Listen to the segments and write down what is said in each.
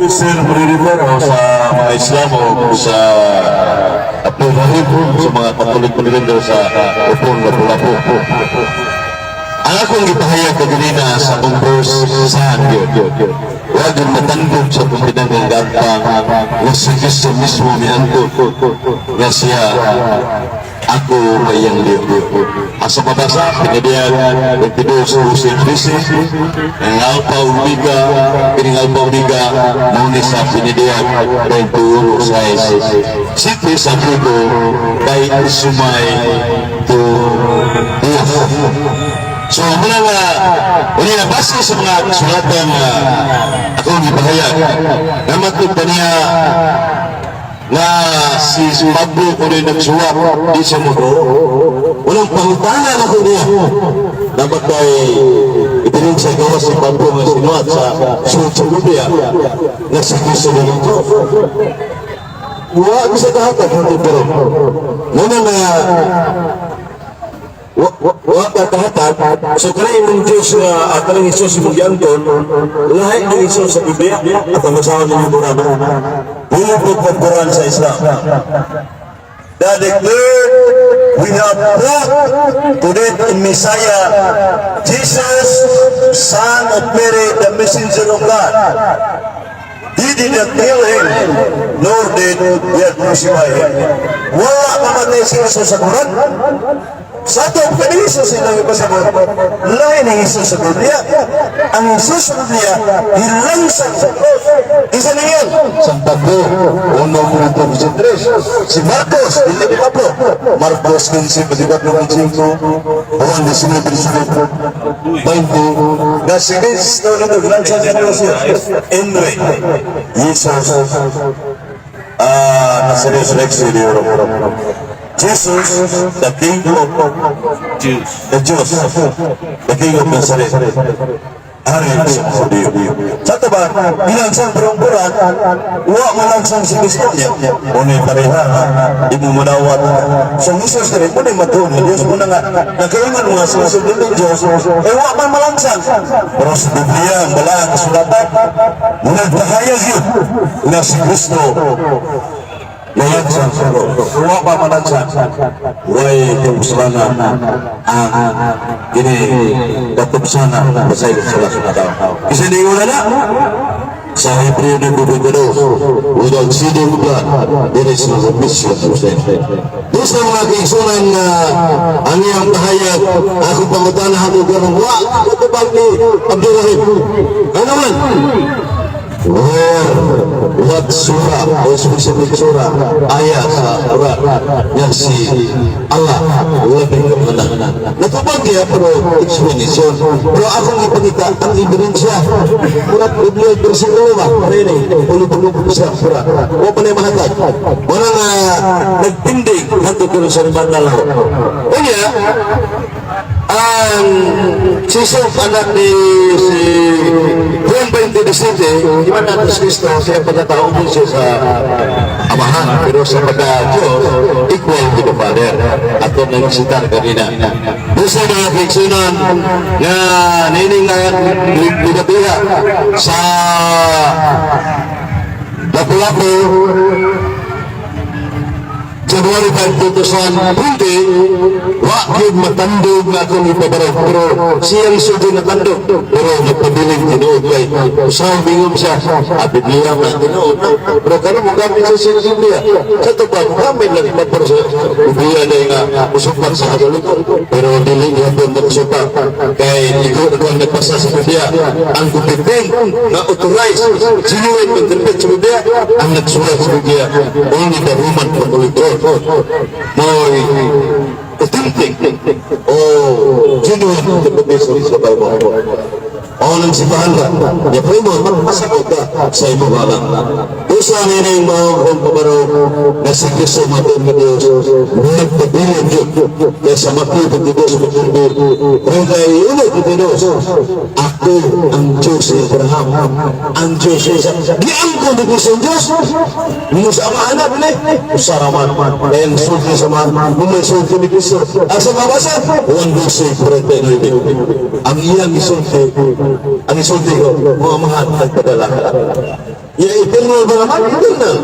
Mr. President o sa mga Islam o sa Abdul Rahim sa mga Katolik sa Upon Lapu-Lapu. Ang akong gipahayag kaganina sa akong verse sa Diyo. Huwag ang matandog sa kumpinang gantang na si Kristo mismo miantod nga siya ako mayang Diyo. Asa mabasa, pinadiyan, 22:13, ang Alpha Omega, pining Alpha Omega, muna sa pinadiyan, 22:6. Siti sa puto, kay sumay to Diyo. So, muna nga base sa mga kasulatan na akong ipahayag, namatod pa niya na si Pablo kung rin nagsuwap di sa mundo, walang pangutana na ko niya. Dapat ay itinig sa gawa si Pablo na sinuat sa Sultan Biblia na si Kristo na ito. Huwag sa kahatag, pero muna nga wak katahatag so kanay imong Diyos at kanang Isus imong giangkon lahi ng Isus sa Biblia at ang masawa ninyo Quran bulupot ng Quran sa Islam that declared we have brought to death in Messiah Jesus son of Mary the messenger of God. He did not kill him, nor did we crucify him. Wala mamatay si Jesus sa Quran. Sa ito, pwede Isus silang ipasabot. Lain ang Isus sa Biblia. Ang Isus sa Biblia, hilangsang sa cross. Isa na yan. San Pablo, 1:23. Si Marcos, hindi ni Pablo. Marcos 15:45. Juan 19:20. Nasi Cristo na naglansang sa cross yan. Anyway, Isus, nasa resurrection ni Europa. Jesus, the King of Jews, the King of Nazareth. Hari sa Diyo. Sa ito ba, ilangsang perungkuran, uwa malangsang si Kristo niya. Unay pareha, di mo manawat. So, Jesus na rin, unay matuon ng Diyos. Muna nga, nagkaingan mga susunod ng Diyos, uwa man malangsang. Pero sa Biblia, ang balaan, kasulatan, muna tahayag yun na si Kristo. Malansang suro. Uwa pa malansang. Uway kapusalanan ang gini katupsanan pasay sa lasunataw. Kasi hindi ko na sa Hebreo ng Bubigado, without seeding blood, there is no remission of sin. Doon sa mga kaigsunan na ang iyang kahayag, ako pangutan na ako ganun, ako tabag ni Abdul Rahim. Ano man? What surah o specific surah ayat sa Quran yang si Allah lebih kemenangan natupag dia pero explanation pero akong ipakita ang ebidensya surat Biblia bersikulo ba ini puluh-puluh sa surah o panay mahatag wala nga nagtindig hanto pero sa bandal ako kaya ang sisong anak ni si Juan 20:17 di mana atas Kristo siya pagkatao mo siya sa amahan pero sa pagka-Diyos equal to the Father at ito nagsitar kanina doon sa mga fiksunan na nining pinatiha sa Lapu-Lapu January 5, 2020, wakil matandog na akong ipabarag. Pero siyang isudo na tandog. Pero nagpabiling tinood kay usahang bingom siya. Abid niya na tinood. Pero kano mo gamit sa Biblia? Sa ito ba, gamit lang ipapar sa Biblia na yung usupan sa kagalutan. Pero dili niya doon na usupan. Kaya ikaw na nagpasa sa Biblia. Ang kupitin na authorize, genuine interpret sa Biblia, ang nagsulat sa Biblia. Only the Roman Catholic Church. Mo'y authentic o genuine interpretation sa Bible. O nang sipahan ka, ya po mo, magpasakot ka sa imo balang. Dosa nga na yung mga pabaro na si Kristo matong na Diyos, nagpabilin yun, kaya sa matipag ni Diyos matulbir. Kung kayo yun ay Diyos, ako ang Diyos ni Abraham, ang Diyos ni Isaac. Diyan ko na Kristo ang Diyos, nung sa amahanap ni, usaraman, kaya ang sulti sa mga, nung may sulti ni Kristo. Ang sa mabasa, 1:49. Ang iyang isulti, ang isulti ko, mga mahal nagpadala. Ya eternal ba naman? Eternal.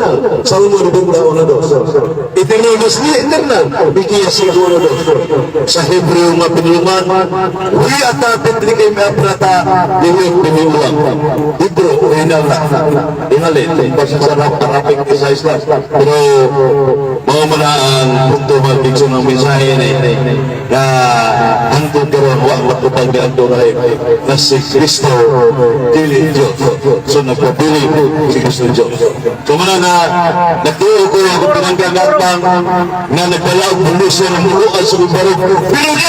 Salmo 21:2. Eternal ba siya? Eternal. Bigyan siguro do. Sa Hebreo nga pinulungan, "Wi ata pitri may aprata, diwit piniulang." Hebreo, original na. Ingalin, basta sa raping design lang. Pero, mga manaan, punto mag-bigso ng mensahe na hangtod karoon, wak matupag ni Ando na si Kristo, dili Diyos. So, nagpapili si Kristo Diyos. So, muna na nagtuo ko yung pinanggangatang na nagpalaog pulisya ng muluan sa kubarog. Pero di!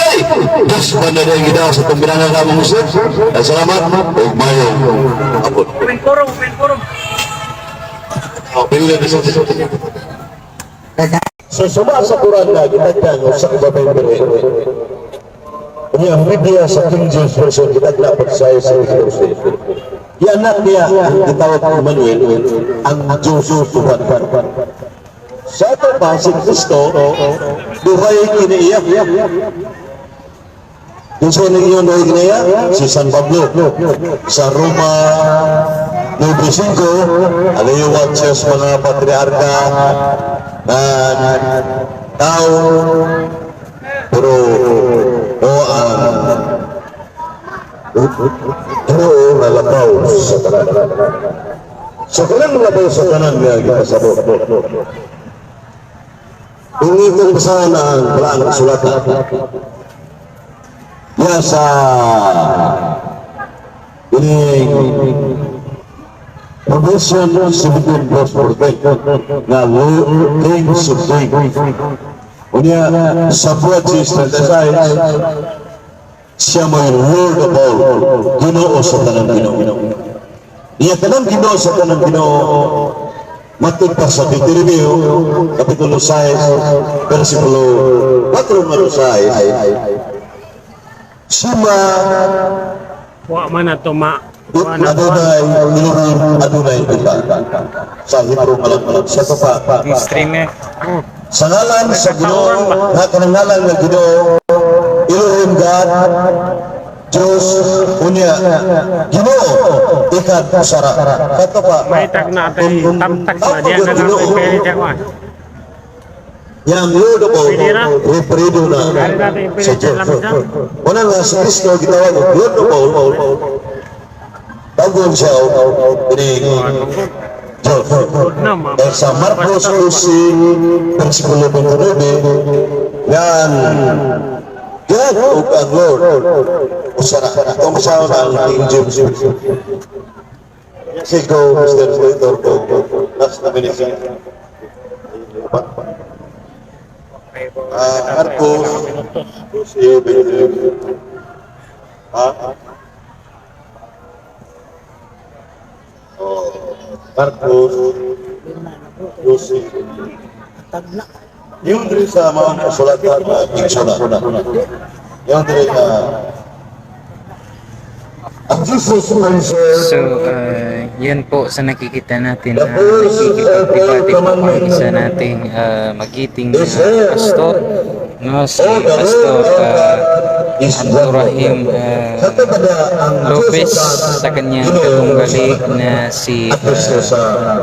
Diyos ba na rin ginawa sa pambinangan ka mong usap? Salamat. O mayong apod. Pinkurong. O, pinili na sa So, sa Quran na kitagdan o sa kababay bere. Ang Biblia sa King James Version kitagdan pagsayo sa Kristo. Yan anak niya ang gitawag Emmanuel, ang Diyos Tuhan. Sa ito pa, si Kristo, duhay kinaiyak. Kung saan ninyo duhay kinaiyak? Si San Pablo. Sa Roma 9:5, alayuwat siya sa mga patriarka na tao, pero nalabaw sa kanan. Sa kanan nalabaw sa kanan nga gipasabot. Kung itong basahan ang balang sulatan, ya sa Provision 17:14 na King Supreme. Unya sa buhat siya siya may Lord of all, Ginoo sa tanang Ginoo. Iya tanang Ginoo sa tanang Ginoo matugpa sa Deuteronomio Kapitulo 6 versikulo 4:6. Suma Wa man ato ma. Adonai iluhur Adonai kita sa Hebrew malang sa pa Streamer. sa ngalan sa Ginoo na kanangalan ng Ginoo iluhur God Diyos unya Ginoo ikat usara kato pa May tag na tay tamtak na diyan na lang may pwede diyan. yang Lord of all referido na sa Diyos. Una nga si Kristo gitawag Lord of all tawag siya ini Diyos. Dahil sa Marcos 12 versikulo 29 yan God o ang Lord usara itong masawa na ang King James. Sige Mr. Senator ko last na minute Marcos 12 Marcos 12 yung diri sa mga kasulatan na Pictura yung diri na ang Jesus So, yun po sa nakikita natin na nakikipag-debate po ang isa nating magiting na pastor, no, si Pastor Abdurrahim Lopez sa kanyang katunggali na si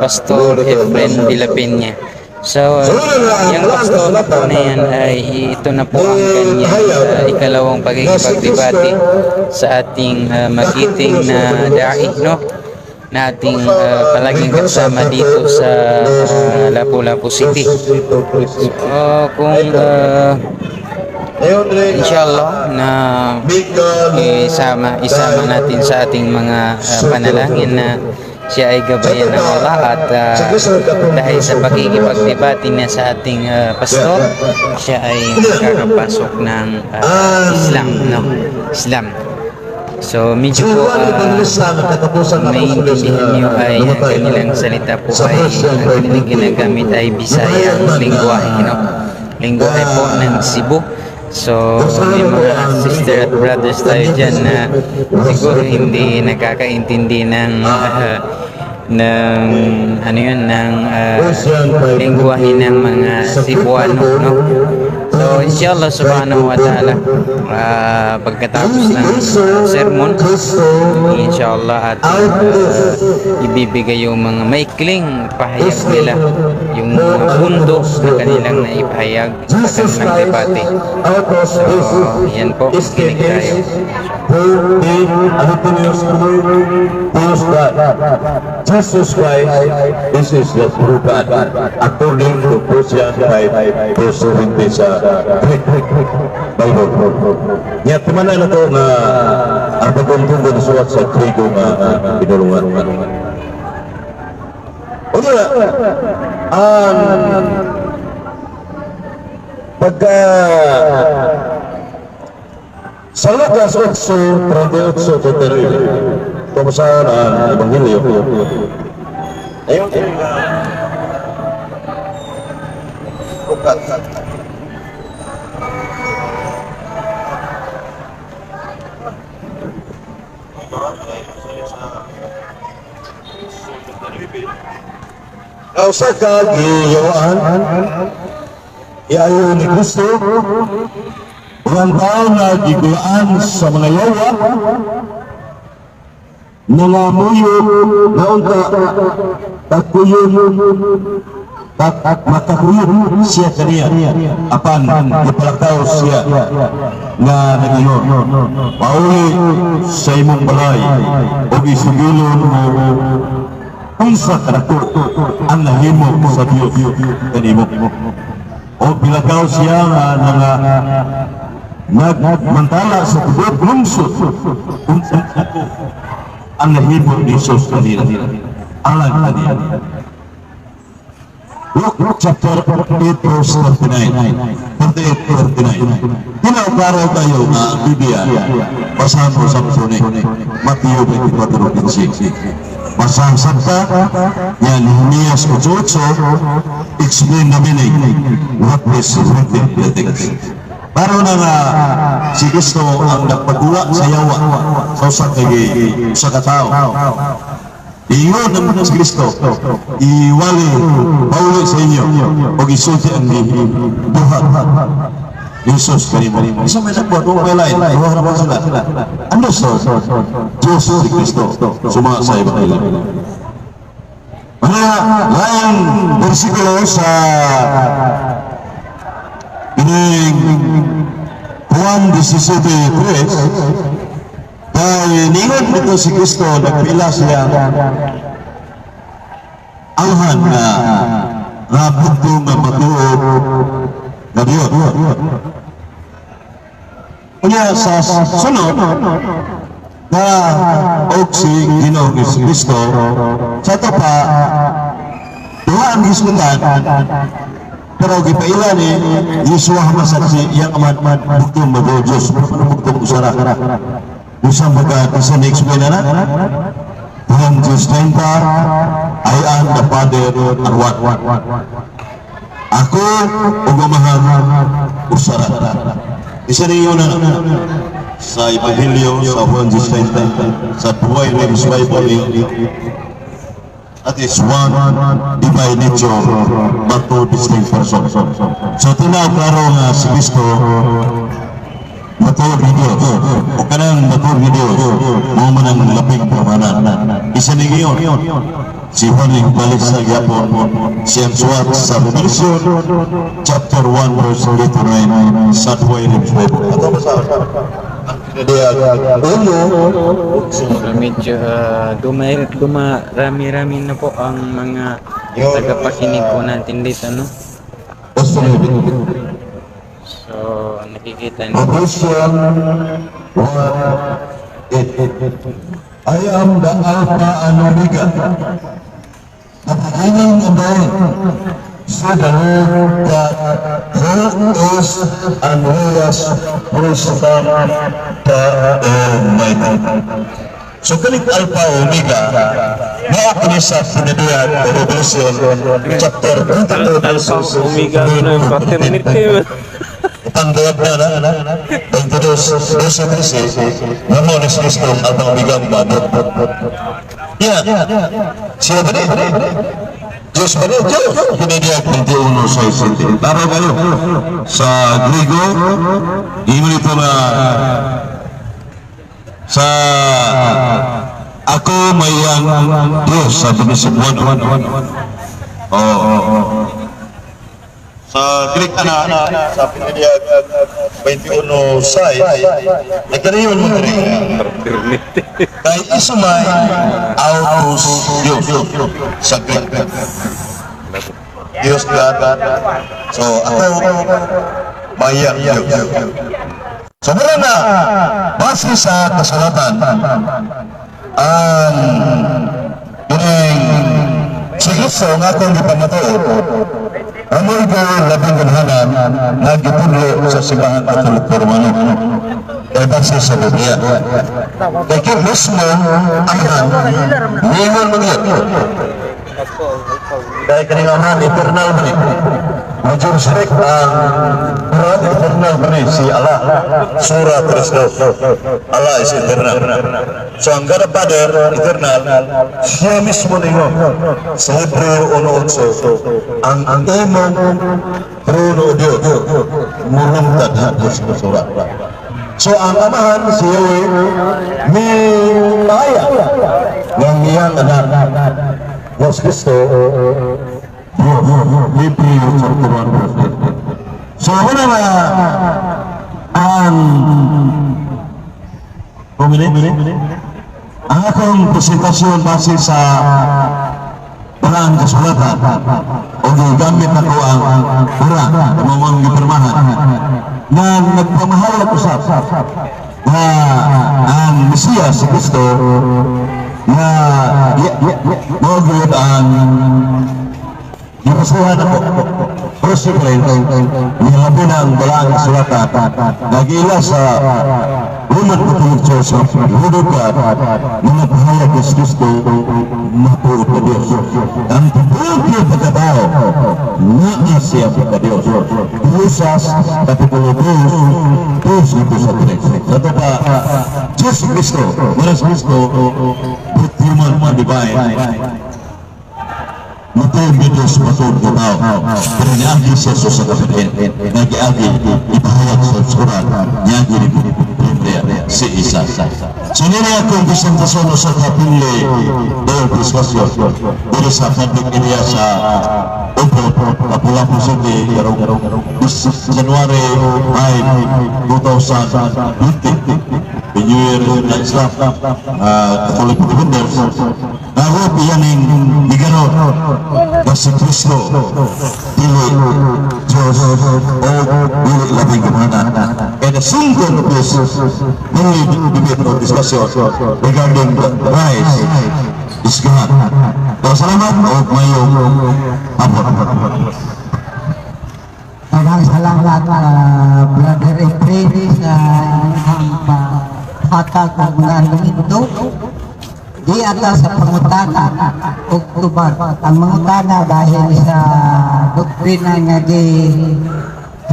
Pastor Efren de la Peña. So, yung pastor po na yan ay ito na po ang kanyang ikalawang pagkikipagdebate sa ating magiting na da'i, no? Na ating palaging kasama dito sa Lapu-Lapu City. So, kung inshallah na isama natin sa ating mga panalangin na siya ay gabayan ng Allah at dahil sa pagkikipagdebate niya sa ating pastor, siya ay makakapasok ng Islam, no? Islam. So medyo po maintindihan niyo ay ang kanilang salita po ay ang kanilang ginagamit ay Bisayang lingwahe, no? Lingwahe po ng Cebu. So, may mga sister at brothers tayo dyan na siguro hindi nakakaintindi ng lingwahe ng mga Cebuano, no? So inshallah subhanahu wa ta'ala, pagkatapos ng sermon, inshallah ating ibibigay yung mga maikling pahayag nila, yung mga punto na kanilang naipahayag sa kanilang debate. So yan po, kinig tayo. Jesus Christ, this is the true God, according to Colossians 5, verse 20 sa Bible. Nga, tumanan na ito na ang pagkumpong na suwat sa trigo nga pinulungan. O nga, ang pagka sa Lucas 8:38, pamasahan ang Ebanghelyo. Ayun, kausa ka giyawaan, iayon ni Kristo, ang tao na gigulaan sa mga yawa, nangamuyo na unta takuyon makakuyon siya kaniya apan ipalakaw siya na nagayon pauli sa imong balay o isugilon mo unsa kanako ang nahimo sa Dios kanimo o pilakaw siya nga nagmantala sa tubod lungsod unsa kanako ang nahimo ni Jesus kanila alang kanila. Luke chapter 8 verse 39. Tinawagaro tayo na ang Biblia basahan mo sa Musone Matthew 24:15. Basahan sa yan Nehemias 8:8 explain the meaning what is written in the text. Para na nga si Kristo ang nagpagula sa yawa sa usa ka tao. Iyon naman si Kristo iwali pauli sa inyo o isulti ang buhat Jesus kanimo. Isa may nagbuhat o may lain buhat naman sila. Ano so? Diyos si Kristo suma sa Ebanghelyo. Mga laing bersikulo sa ining Juan 17:3 dahil ningon nito si Kristo nagpila siya alhan na rabugto nga matuod na Diyos. Kaya sa sunod na og si Ginoong Kristo sa ito pa duha ang gismundan pero gipaila ni Yeshua Hamasatsi iyang amat bugtong mag-Diyos bugtong usara usang baga sa next way na Juan 10:30 I am the Father and what ako ugamahan usara isa rin yun sa Ebanghelyo sa Juan 10:30 sa buhay ng Bible at is one divine nature but two distinct persons. So tinawag nga si Kristo matawag ni Diyos o kanang matawag ni Diyos mo man ang laping pamanan isa ni Giyon si Juan yung balik sa Yapon siyang suwat sa Revelation chapter 1 verse 8-9 sa buhay ng Bible. Ito ba sa medyo rami-rami na po ang mga tagapakinig po natin dito, no? So, nakikita niyo. I am the Alpha and Omega, the beginning and the end. Say the Lord that who is and who was to come, the Almighty. So, kalit Alpha Omega, maakini sa pinaduyan o Revelation, chapter 22, Alpha Omega na yung paternity. Tanggap na introduce sa Kristo naman ni Kristo at ang bigang bago. Yeah. Siya ba Diyos pa rin, Diyos. Kinidiyag 21:6. Tama kayo. Sa Griego, imo nito na sa ako mayang Diyos, sabi ni si Juan. Sa Greek na, sa piniliyag 21:6, nagkariyon mo rin. Kay isumay, autos Diyos. Sa Greek. Diyos God. So, ako, mayang Diyos. So, mula na, base sa kasulatan, ang si Kristo nga akong ipamatuo, ang mga labing ganhanan na gipunlo sa simbahan Katoliko Romano ay base sa Biblia. Kaya kaya mismo ang ningon mga kaya kaningaman eternal ba rin? Major Shrek ang Quran eternal ba rin? Si Allah, Surah Kristus, Allah is eternal. So ang God of Father, eternal, siya mismo ningon sa Hebreo 1:8, ang emong trono Diyos, mulungtad Diyos sa surah. So ang amahan si Yahweh may kaya ng iyang anak Diyos Kristo libre sa Quran. So wala na ang akong presentasyon base sa parang kasulatan o gamit ako ang pura na mawang gipirmahan na nagpamahal ako sa ang Mesiyas si Kristo na mawagod ang napasuhan ako personally nilabi na ang balang sulatan nagila sa Roman Catholic Church of Hudog God na napahayag ni Kristo matuot na Diyos ang pagpapagyo pagkatao na siya pagka-Diyos Diyosas Kapitulo 2 ito sa 3 sa ito pa Diyos Kristo Maras Kristo but human divine matawag ni Diyos matawag ko tao pero niagi siya sa kapatid nag-iagi ipahayag sa surat niagi rin si Isa so nila akong presentasyon sa kapili dahil diskusyon dito sa public area sa Kapulapu City January 5, 2020 the New Year na Islam Catholic Defenders Narot iyaning Bigano na si Kristo dili Diyos o dili labing gumana and a single piece only debate or discussion regarding the Christ is God. Salamat o mayong abot. Maraming salamat Brother Efrain sa hatag ng mga lumito di ata sa pangutana Oktubar ang mangutana dahil sa doktrina nga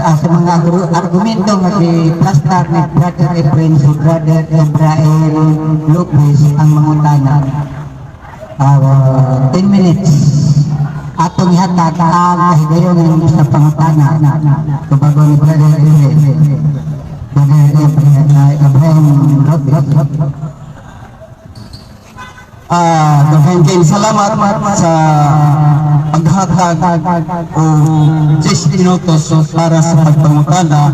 sa mga argumento nga plastar ni Brother Efrain si Brother Efrain Lopez ang mangutana 10 minutes atong ihatag ang higayon ng sa pangutana kabago ni Brother Efrain Abraham Lopez. Daghang salamat sa paghatag o 10 minutos para sa pagpangutana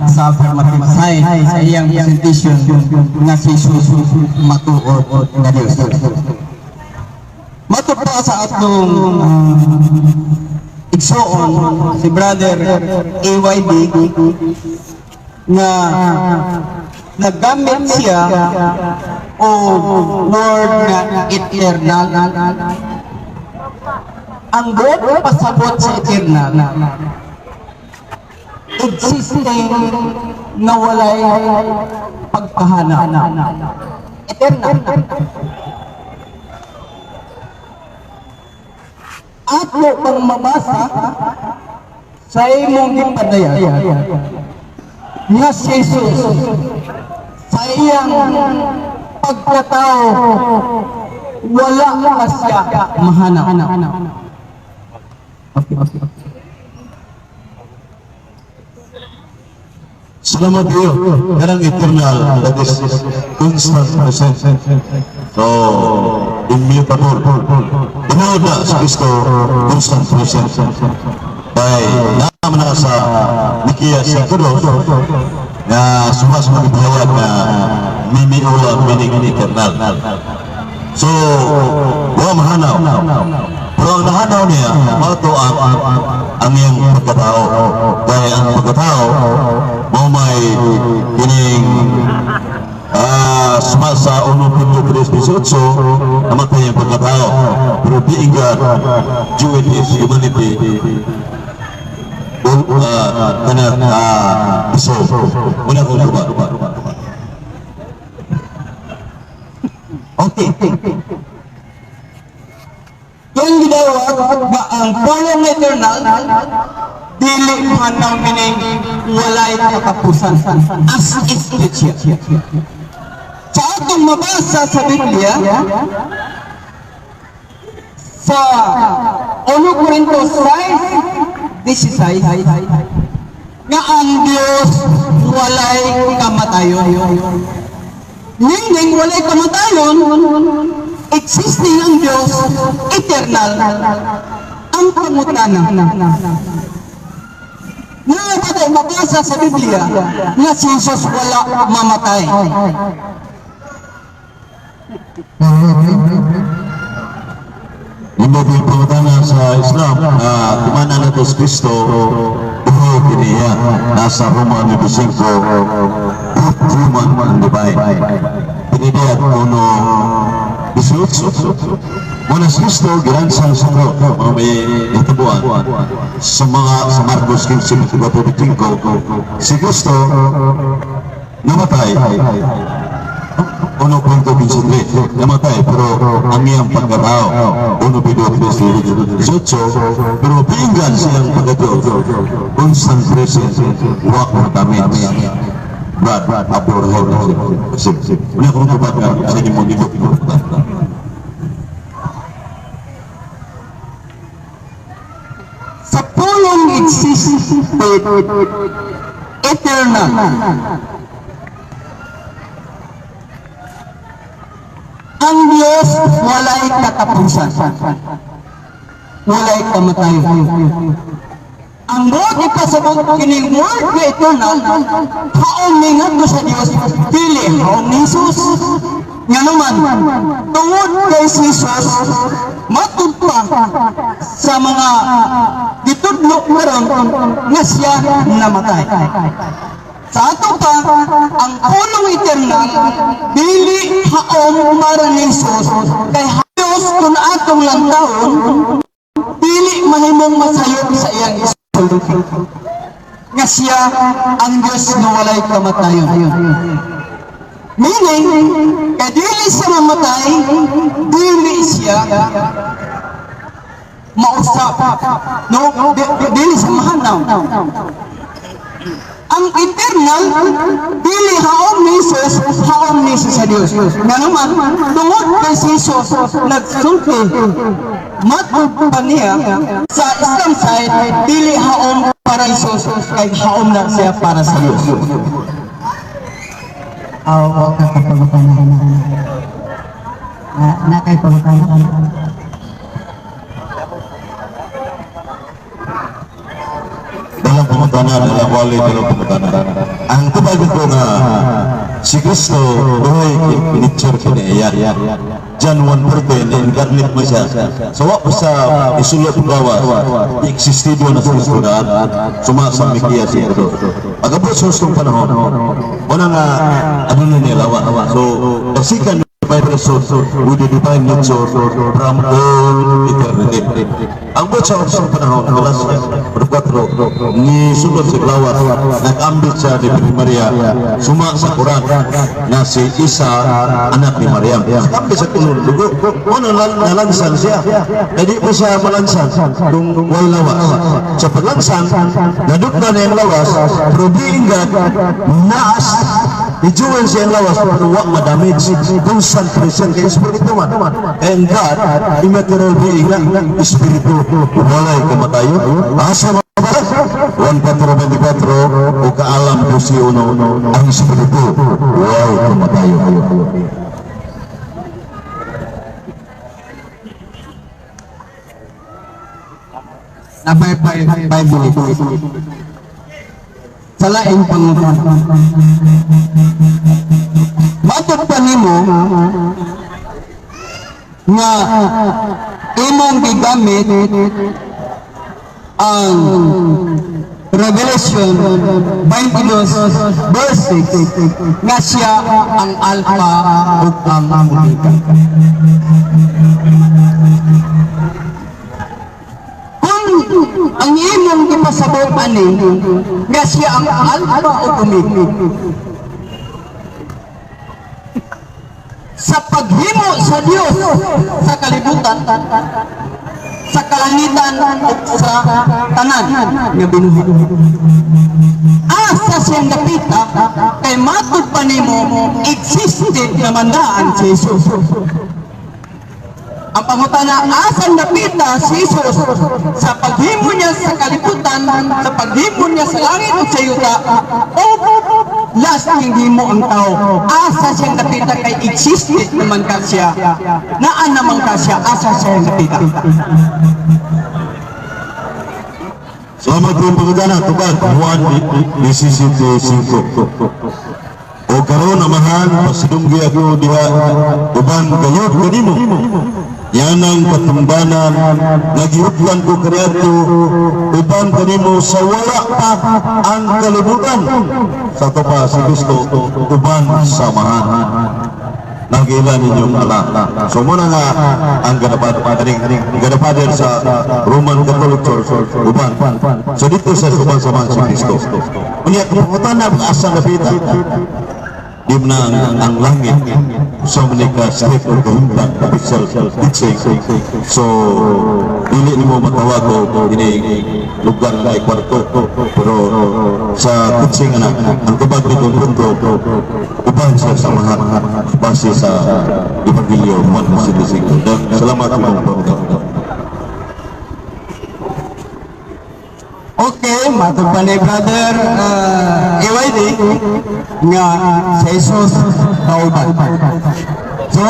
sa affirmative side sa iyang presentation nga si Jesus matuod nga Diyos. Matupa sa atong igsoon si Brother AYD na nagamit siya o word na eternal ang word pasabot sa eternal existing na walay pagpahana eternal ato pang mabasa sa imong gipadayag nga si Jesus sa iyang pagkatao wala ka siya mahana Salamat kayo. Karang eternal, that is constant present. So, immutable. Tinood na si Kristo, constant present. Kaya naman na sa Nikia sa Kudos, na sumas-magbayag na mimiula meaning eternal. So, wala mahanaw. Pero ang nahanaw niya, mato ang iyang pagkatao. Kaya ang pagkatao, mo may kining sumasa 1.318 namatay ang pagkatao. Pero being God, Jew and his humanity, iso. Una kong lupa. Okay. Yung gidawat nga ang pulong eternal dili hanaw mining walay katapusan as is siya. Sa atong mabasa sa Biblia sa 1 Corintios 5:16 nga ang Dios walay kamatayon. Meaning walay kamatayon, existing ang Diyos, eternal, ang pangutanan. Nga ba mabasa sa Biblia na si Jesus wala mamatay? Yung mga pangutana sa Islam, kumana na ito si Kristo, buhay kiniya, nasa Roma 5, human and divine. Pinidiyat uno 18. Muna si Kristo, giransan sa mga may itabuan. Sa Marcos 15:25, si Kristo namatay. 1.23 namatay, pero ang iyang pagkatao 1.18, pero pinggan siyang pagkatao constant present, wak na tamis Brad, Abraham wala kong tubagan sa inyo mong libot Sa pulong existed eternal, ang Diyos walay katapusan, walay kamatayon. Ang Lord ipasabot kining word na eternal, haon ningat mo sa Diyos, dili haon ni Jesus. Nga naman, tungod kay Jesus, matugpa sa mga ditudlo karon nga siya namatay. Sa ato pa, ang pulong eternal, dili haom umara ni Jesus, kay Diyos kung atong lang taon, dili mahimong masayod sa iyang isulong. Nga siya ang Diyos na walay kamatayon. Meaning, kay dili siya mamatay, dili siya mausap. No, dili siya mahanaw. Ang eternal, dili haom ni Jesus, haom ni sa Dios. Nga naman, tungod kay Jesus nagsulti, matugpa niya sa Islam side, dili haom para Jesus, kay haom na siya para sa Dios. Oo, kakapagpanahan na kay pagpanahan. dalam pengetahuan dalam wali dalam pengetahuan ang tubag ko nga si Kristo buhay picture kini ya John 1:14 incarnate mo siya so wa pa sa isulot gawas existido na sa Kristo sumasa mikiya si Kristo agabot saustong panahon wala nga ano na nilawa so basikan Bible source with the divine nature from all eternity. Ang buot sa usang panahon, alas 4, ni sunod si Glawas, nag-ambit siya ni Maria, suma sa Quran, na si Isa, anak ni Maria. Nag-ambit sa kulun, dugo, nalansan siya. Hindi po siya malansan, kung wal lawas. Sa paglansan, nadugna na yung lawas, pero being God, naas ijuan siya ang lawas pero wag ma-damage kung saan present kay espiritu man. And God, immaterial being na espiritu, walay kamatayo. Asa mabas? 1:24 o kaalam ko si uno ang espiritu, walay kamatayo. na Bible sa laing pangutan. Matod pa nimo nga imong gigamit ang Revelation 22 verse 6 nga siya ang Alpha ug ang Omega. Ang imong gipasabot ani nga siya ang Alpha ug Omega sa paghimo sa Dios sa kalibutan, sa kalangitan ug sa tanan nga binuhi. Asa siyang napita kay matud pa nimo existed naman daan si Jesus. Ang pangutana, asan napita si Jesus sa paghimo niya sa kalibutan, sa paghimo niya sa langit o sa yuta, o last ng himo ang tao. Asa siyang napita kay existed naman ka siya. Naan naman ka siya, asa siyang napita. Salamat po pagkagana, tubad, Juan 17:5. O karon amahan, pasidunggi ako diha, uban gayod kanimo. Yan ang katumbanan, nagiuplan ko kaniadto, uban kanimo sa wala pa ang kalibutan. Sa to pa si Kristo, uban samahan. Nagila ninyong ala. So muna nga ang ganapader sa Roman Catholic Church, uban. So dito sa uban samahan si Kristo. Unya, kung na asa napita, di na ang langit sa menika state of the huntang official teaching. So dili nimo matawag ko ini lugar na kwarto, pero sa teaching na ang tubag nito punto uban sa samahan base sa Ebanghelyo Juan 17:5. Salamat po. Okay, matod pa ni brother EYD nga sa Jesus kauban. So,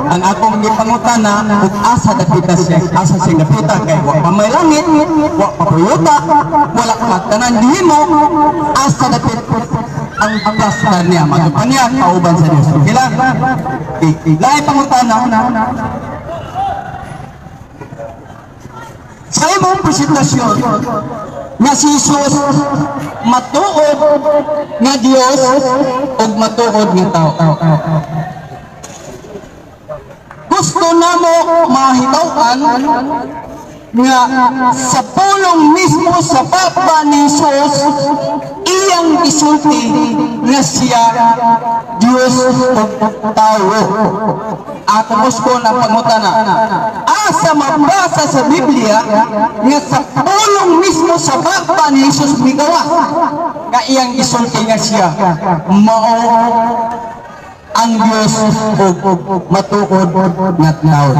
ang akong gipangutana kung asa dapita siya, asa siya dapita kay wa pa may langit, wa pa puyuta, wala pa tanan dihimo, asa dapit ang plastar niya, matod pa niya kauban sa Dios. Okay lang? Lahi pangutana sa imong presentasyon nga si Jesus matuod nga Dios ug matuod nga tao. Gusto namo mahitaw-an nga sa pulong mismo sa Papa ni Jesus iyang isulti nga siya Dios ug tao. At gusto na pangutana, asa mabasa sa Biblia nga sa pulong mismo sa Papa ni Jesus migawas nga iyang isulti nga siya mao ang Diyos ug matuod nga tao.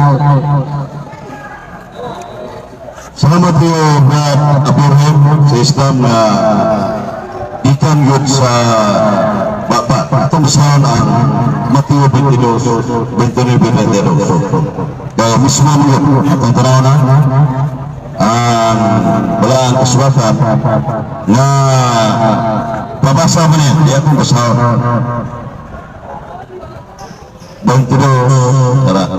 Salamat po Brad Abraham sa Islam na ikan yun sa baba. Itong saan ang Mateo 22, 29, kaya mismo yun atong tanaw na ang wala ang kasulatan na babasa mo niya, di akong basahan 22, tara.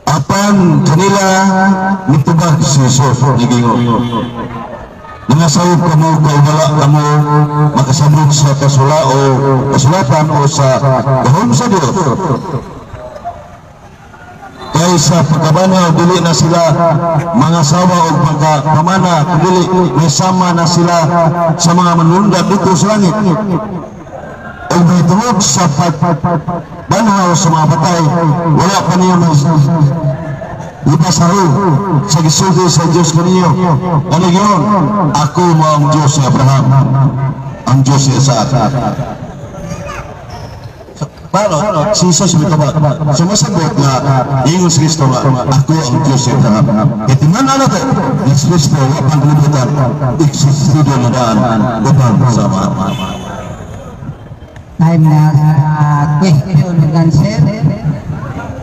Apan kanila nitubag si Jesus nigingo. Nangasawid kamo kay wala kamo makasamot sa kasulatan o sa gahom sa Dios. Kay sa pagkabana dili na sila mga sawa o pagkamana, dili may sama na sila sa mga manundag dito sa langit. O may tungod sa pagbanhaw sa mga patay, wala pa niya ipasaro sa gisugo sa Diyos kaniyo. Ano yun? Ako mo ang Diyos ni Abraham, ang Diyos niya sa atin. Paano? Si Jesus mitawag. Sumasagot na Ingos Kristo nga, ako ang Diyos niya sa atin. Ito nga na natin, Ingos Kristo, ang libutan, iksistido na daan, upang sama. Time na question and answer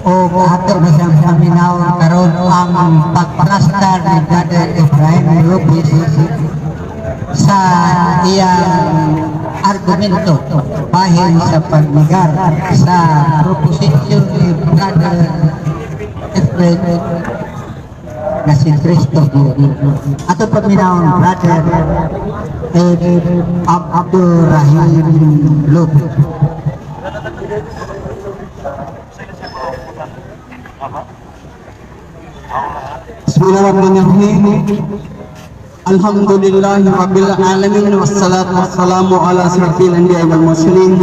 o ato na siyang paminaw karon ang pagplastar ni Brother Efrain Lopez sa iyang argumento bahin sa pagmagar sa proposition ni Brother Efrain na si Cristo. Ato paminaw Brother Abdul Rahim Lopez. Bismillahirrahmanirrahim. Alhamdulillahi rabbil alamin wassalatu wassalamu ala asyrafil anbiya'i wal mursalin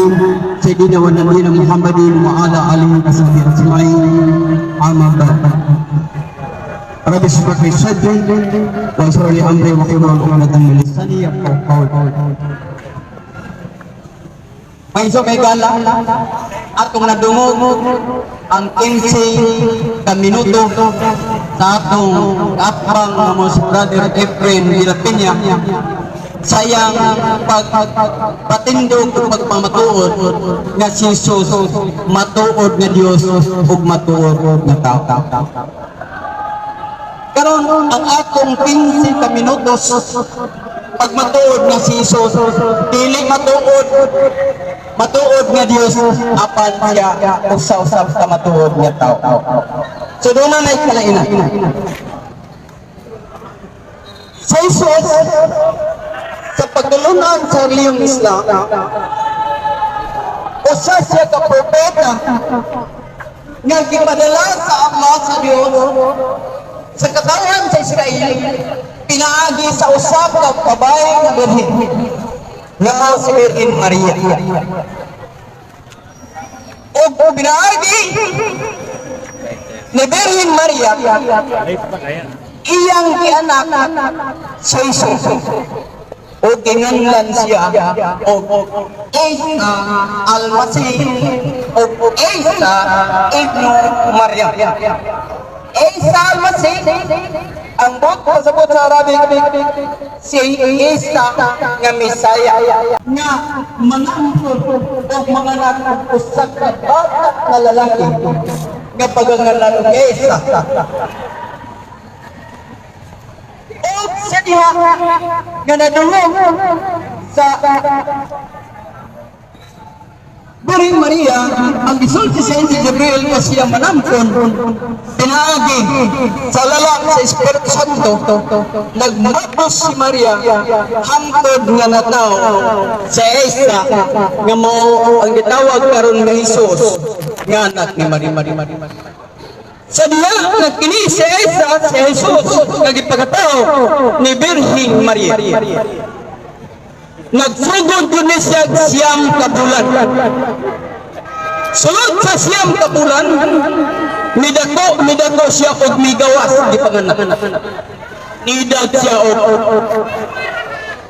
sayyidina wa nabiyina Muhammadin wa ala alihi wa sahbihi ajma'in. Amma ba'd. Rabbi shrah li sadri wa yassir li amri wa hlul 'uqdatam min lisani yafqahu qawli. May so kay gala atong nadungog ang 15 ka minuto sa atong kapang nga mo si Brother Efrain Dilapenya sa iyang pagpatindog o pagpamatuod nga si Jesus matuod nga Dios ug matuod nga tao. Karon ang atong 15 ka minutos pagmatuod nga si Jesus dili matuod nga Dios apan siya usa-usab sa matuod nga tao. So doon na kalainan. Si Jesus sa pagtulunan sa reliyong Islam usa siya ka propeta nga gipadala sa Allah sa Dios sa katawhan sa Israel pinaagi sa usa ka babae nga birhen nga mao si Virgin Maria. O pinaagi ni Virgin Maria iyang gianak sa Jesus o ginganlan siya o Isa al-Masih o Isa ibnu Maryam. Isa al-Masih ang buto sa Arabic si Isa nga Misaya nga manangkot o manganak usa ka bata na lalaki nga pagangalan og Isa. O sa diha nga nadungog sa Virgin Maria ang gisulti sa si Gabriel nga siya manamkon pinaagi sa lalak sa Espiritu Santo nagmapos si Maria hangtod nga nataw sa Isa nga mao ang gitawag karon nga Jesus nga anak ni Maria. Sa diya nagkini si Isa si Jesus nga gipakataw ni Virgin Maria. Nagsugod yun siya siyam kabulan. Sulod sa siyam kabulan, midako siya og migawas di panganak. Nidag siya og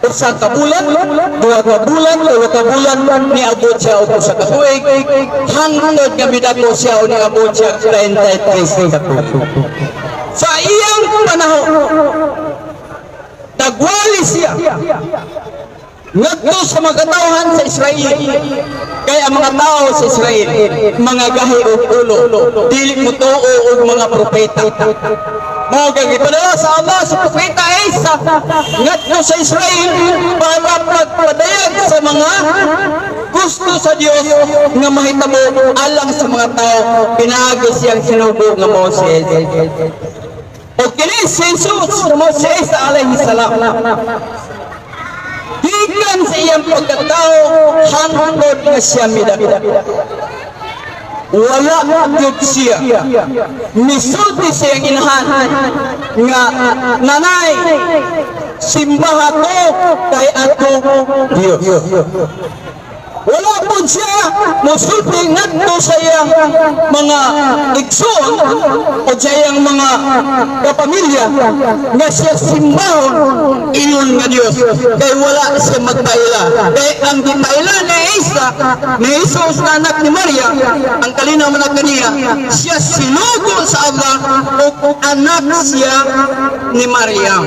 usa ka bulan, duha ka bulan, tulo ka bulan, niabot siya og usa ka tuig. Hangtod nga midako siya og niabot siya 33 ka tuig. Sa iyang panahon, nagwali siya ngadto sa mga katawhan sa Israel. Kaya ang mga tao sa Israel mga gahi og ulo dili mo tuo og mga propeta. Mao kang ipadala sa Allah sa propeta Isa ngadto sa Israel para magpadayag sa mga gusto sa Dios nga mahitabo alang sa mga tao. Pinaagi siyang sinugo nga Moses. O kini si Jesus na Moses alayhi salam higan sa iyang pagkatao hangtod na siya midako. Wala yun siya misulti sa iyang inahan nga nanay simbaha ko kay ato Diyos. Wala po siya musulti ngadto sa iyang mga igsoon o sa iyang mga kapamilya nga siya simbahon ingon nga Dios kay wala siya magpaila kay ang gipaila ni Jesus na anak ni Maria ang kalinaw man kaniya siya sinugo sa Allah o anak siya ni Maria.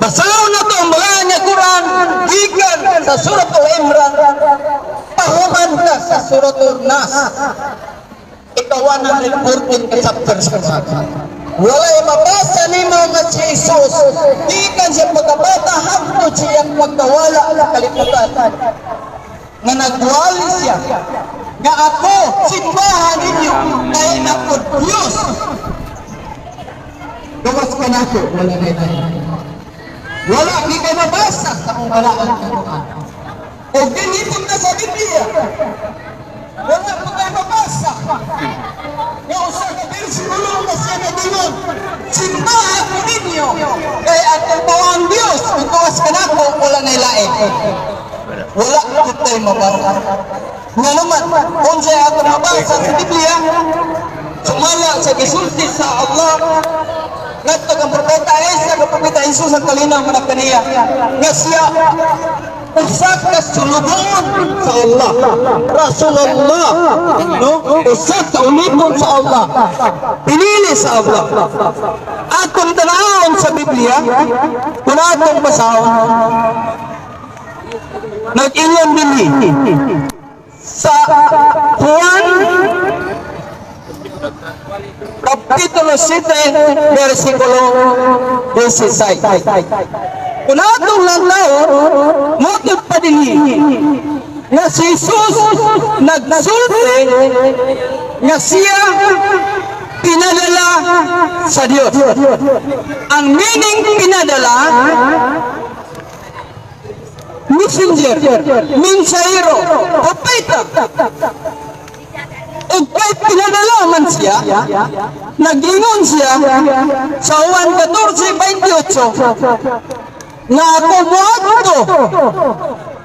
Basaw na to ang mga nga Quran gikan sa Surat Al-Imran pahuman ka sa Surat Al-Nas ikaw 114 ka chapter sa Quran. Walay mabasa nimo nga si Jesus gikan siya pagkabata hangtod siya pagkawala sa kalibutan nga nagwali siya nga ako simbahan ninyo kay ako Diyos. Gawas ka na ako, wala na wala, di kayo mabasa sa kung wala ang Quran. O ginitong na sa Biblia. Wala po kayo mabasa. Yung sa versikulo na siya na dingon, simbahan ko ninyo, kaya ang bawang Diyos, kung gawas ka na ako, wala na ilain. Wala po tayo mabasa. Nga naman, kung siya ako mabasa sa Biblia, sumala sa gisulti sa Allah, ngadto kang propeta Isa ka propeta Jesus ang kalinaw man kaniya nga siya usa ka sulubon sa Allah Rasulullah no usa ka umibon sa Allah pinili sa Allah atong tanawon sa Biblia kung atong basahon nag-ingon dinhi sa Juan Kapitulo 7, versikulo 16. Kung atong lantaon, motot pa din nga si Jesus nagsulti nga siya pinadala sa Diyos. Ang meaning pinadala, messenger, mensahero, propeta. O kahit pinadala man siya, nag-ingon siya sa Juan 14:28 na ako moadto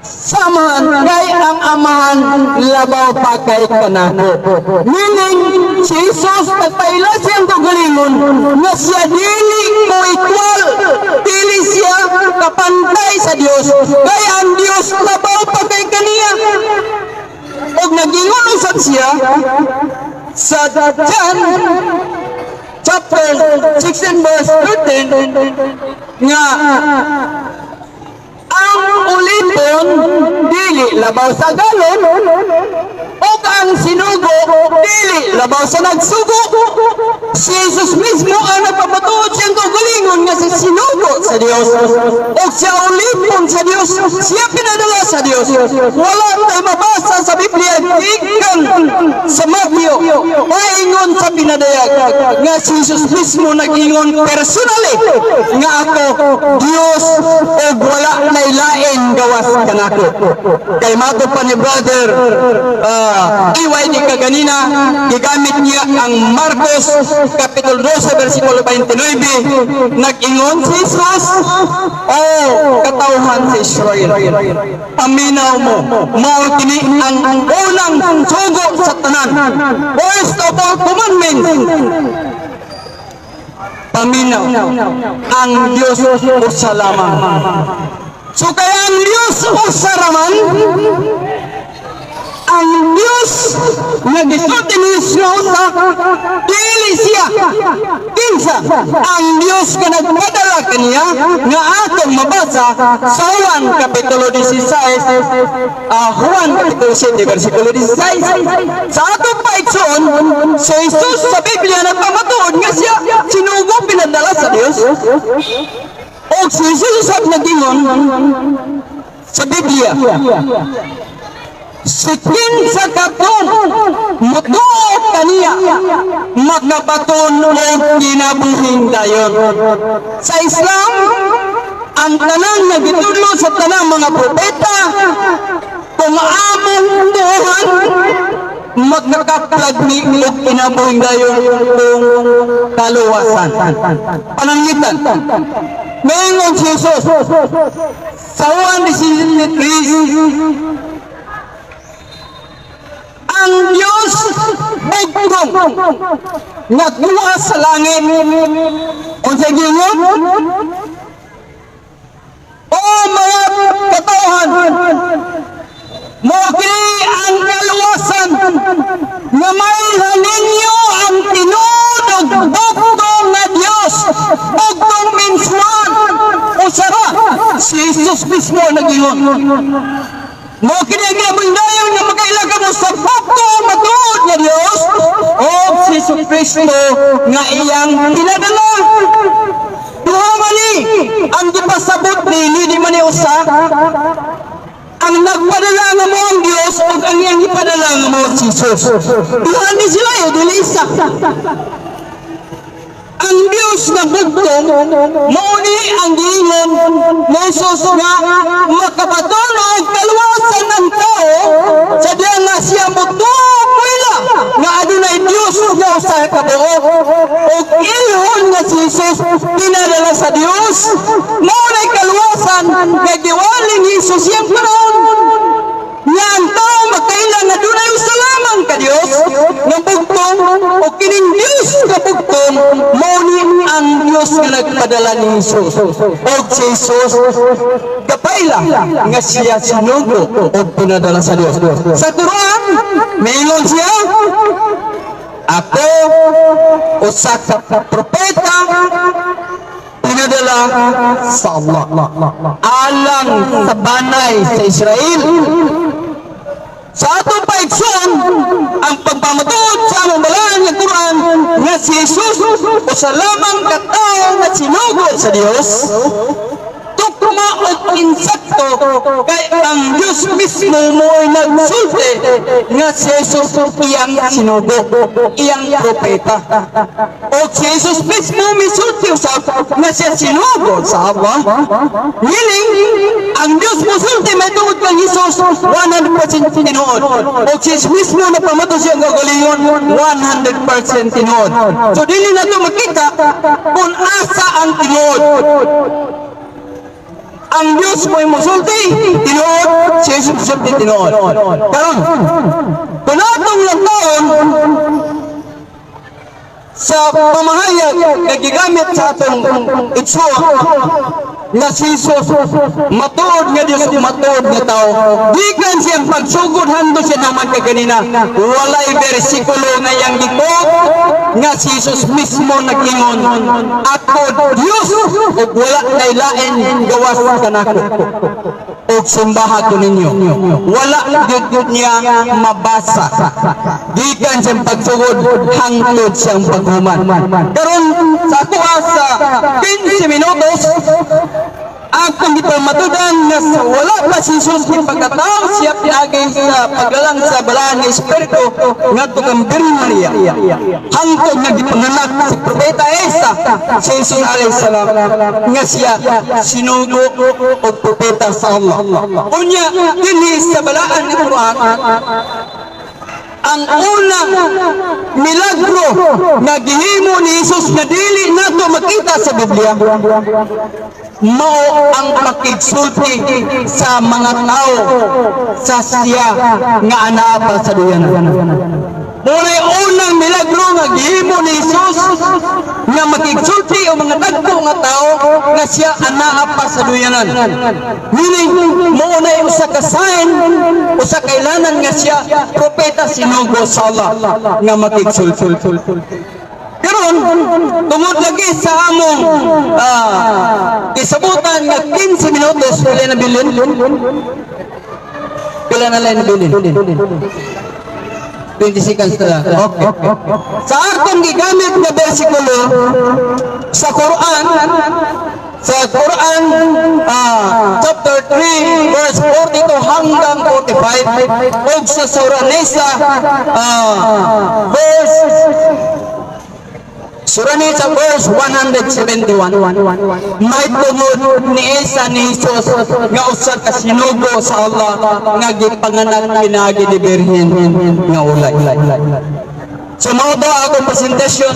samahan kay ang amahan labaw pa kay kanako. Meaning, si Jesus nagpaila siyang tugalingon na siya dili mo equal, dili siya kapantay sa Dios kay ang Dios labaw pa kay kaniya. Og nag-ingon usab siya sa John chapter 16 verse 13 nga ang ulipon dili labaw sa galon og ang sinugo dili labaw sa nagsugo. Si Jesus mismo ang nagpapatuod siyang tugalingon nga sa sinugo sa Dios og siya ulipon sa Dios, siya pinadala sa Dios. Wala tayo mabasa sa Biblia ikan sa Matthew paingon sa pinadayag nga si Jesus mismo nag-ingon personally nga ako Dios og wala na ilain gawas kanako. Kay mato pa ni brother EYD kaganina, gigamit niya ang Marcos Kapitulo 12 versikulo 29, nag-ingon si Jesus o katauhan sa Israel, paminaw mo kini ang unang sugo sa tanan, first of all commandments, paminaw ang Diyos usa lamang. So kaya ang Diyos usa raman, ang Diyos nga gisulti ni Jesus dili siya kinsa ang Diyos nga nagpadala kaniya nga atong mabasa sa Juan Kapitulo 16 Juan Kapitulo 7 versikulo 16 sa atong paigsoon si Jesus sa Biblia nagpamatuod nga siya sinugo pinadala sa Dios o si Jesus ang nag-ingon sa Biblia sikin sa katon mutuo kaniya magnabaton o kinabuhing dayon. Sa Islam ang tanang nagitudlo sa tanang mga propeta kung among tuhan magkakaplag ni kinabuhing dayon kung kaluwasan panangitan. Mayroon si Jesus sa Juan 16:3 ang Diyos bugtong nagmula sa langit. Unsay gingon? O mga katauhan, mo kini ang kaluwasan nga may haninyo ang tinuod ug bugtong na Dios. Bugtong means one. Usara si Jesus mismo nagingon. Mo kini ang ginabundayon nga magkailaga mo sa bugtong matuod nga Dios o si Jesus Kristo nga iyang pinadala. Duha mani ang gipasabot ni di man ni usa. Ang nagpadala nga mo ang Dios ug ang iyang ipadala nga mo si Jesus. Duha ni sila dili isa. Ang Dios nga bugtong mao ni ang giingon ni Jesus nga makapatulo og kaluwasan ng tao sa diya nga siya mutuwila nga adunay Dios nga usa ka buo ug ilhon nga si Jesus pinadala sa Dios mao ni kaluwasan nga giwaling Jesus yang panahon nga ang tao magkailan na dunay usa lamang ka Dios nga bugtong o kining Dios nga bugtong mao ni ang Dios nga nagpadala ni Jesus o si Jesus kapaila nga siya sinugo o pinadala sa Dios. Sa Quran mayroon siya ako usa ka propeta pinadala sa Allah alang sa banay sa Israel. Sa atong paigsoon ang pagpamatuod sa among balahan nga Quran nga si Jesus usa lamang ka tawo nga sinugo sa Dios tukma og insakto kay ang Dios mismo mo'y nagsulti nga si Jesus iyang sinugo iyang propeta o si Jesus mismo misulti usab nga siya sinugo sa Allah. Meaning ang Dios mosulti may tungod kang Jesus 100% tinuod o si Jesus mismo na pamato siya nga galingon 100% tinuod. So dili na ito makita kung asa ang tinuod. Ang Diyos mo yung musulti, tinuod, si Jesus musulti, tinuod. Karon, kung atong lang taon, sa pamahayag na gigamit sa atong itsua, na si Jesus matuod nga Diyos matuod nga tao di kan siyang pagsugod hando siya naman kay kanina walay bersikulo nga yang gikot nga si Jesus mismo nag-ingon ako Diyos ug wala kay lain gawas kanako ug simbahan ko ninyo wala gyud niya mabasa di kan siyang pagsugod hangtod siyang paghuman. Karon sa ako sa 15 minutos akong gipamatudan nga sa wala pa si Jesus ni pagkatao siya pinagay sa paglalang sa balahan ng Espiritu ngadto kang Birhen Maria hangtod nga gipanganak si Propeta Isa si Jesus alayhi salam nga siya sinugo og propeta sa Allah. Unya dinhi sa balahan ng Quran ang unang milagro na gihimo ni Jesus na dili nato makita sa Biblia mao ang pakigsulti sa mga tao sa siya nga anaa sa duyanan. Muna unang milagro nga gihimo ni Jesus nga makigsulti o mga dagko nga tao nga siya anaa pa sa duyanan. Meaning muna usa ka sign usa kailanan nga siya propeta sinugo sa Allah nga makigsulti. Karon tungod lagi sa among isabutan nga 15 minutos pila na bilin. Pila na lang bilin. 20 seconds na lang. Okay. Sa atong gigamit nga bersikulo sa Quran chapter 3 verse 42 hanggang 45 ug sa Surah Nisa verse 171 may tungod ni Isa ni Jesus nga usa ka sinugo sa Allah nga gipanganak pinagi ni Birhen nga ulay. So So mao daw akong presentasyon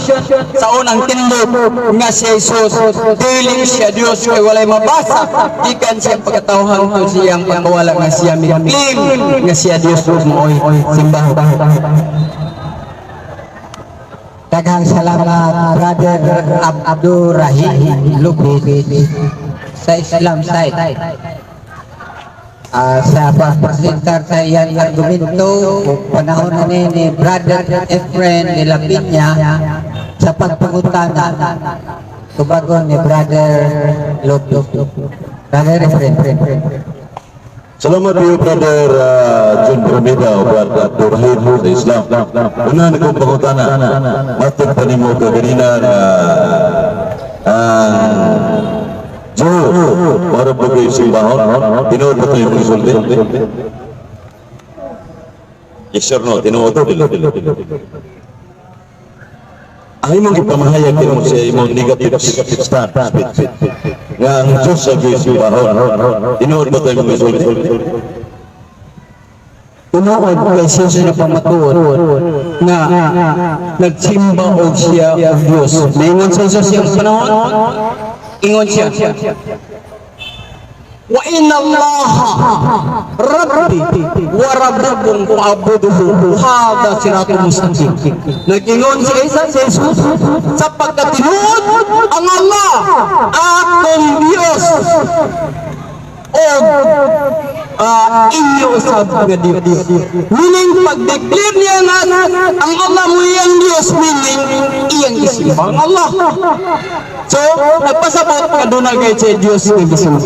sa unang tindog nga si Jesus dili siya Dios kay walay mabasa gikan siya pagkatawhan kung siyang pagkawala nga siya mi-claim nga siya Dios mo'y simbahan. Daghang salamat Brother Abdul Rahim Lubis sa Islam side. Sa pagpresentar sa iyang argumento panahon na ni Brother Efren de la Piña sa pagpangutana tubago ni Brother Lubis. Brother Efren. Salamat po, Brother John Bromida o Brother Abdurrahim sa Islam. Una na kong pangutana, matag pa ni mo kaganina na Joe, para po kayo simbahon, tinuod ba tayo resulte? Yes or no, tinuod ba tayo? Ang imong ipamahayag din mo siya imong negative stance. Nga ang Diyos sa kayo simbahon, tinuod ba tayo resulte? Unood kay siya na pamatuod nga nagsimba og siya og Dios. Maingon sa siyang panahon, ingon siya, wa inna Allaha Rabbi wa Rabbukum fa'buduhu hadha siratun mustaqim. Nag-ingon si Isa sa Jesus sapagkat tinuod ang Allah akong Dios o inyo usab nga Dios. Meaning pag-declare niya nga ang Allah mo iyang Dios, meaning iyang isimba ang Allah. So, nagpasabot ka doon na kay si Diyos nga isimba.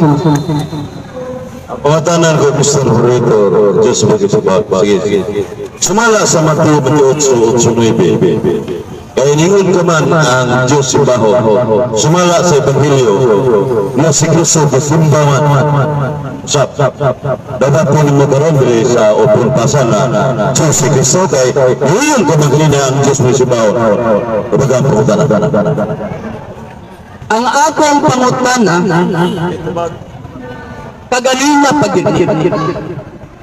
Pangatanan ko, Mr. Operator, Diyos mag-isabag. Sige. Sumala sa Mateo 28:8-9. Kaya ningon ka man ang Diyos simbaho. Sumala sa Ebanghelyo na si Kristo kasimba man. Sap. Dapat po ni Magaron diri sa open pasan na Diyos si Kristo kay ngayon ka maglina ang Diyos mo simbaho. Kapag ang pangutanan. Ang akong pangutana, kagalina pagdidid.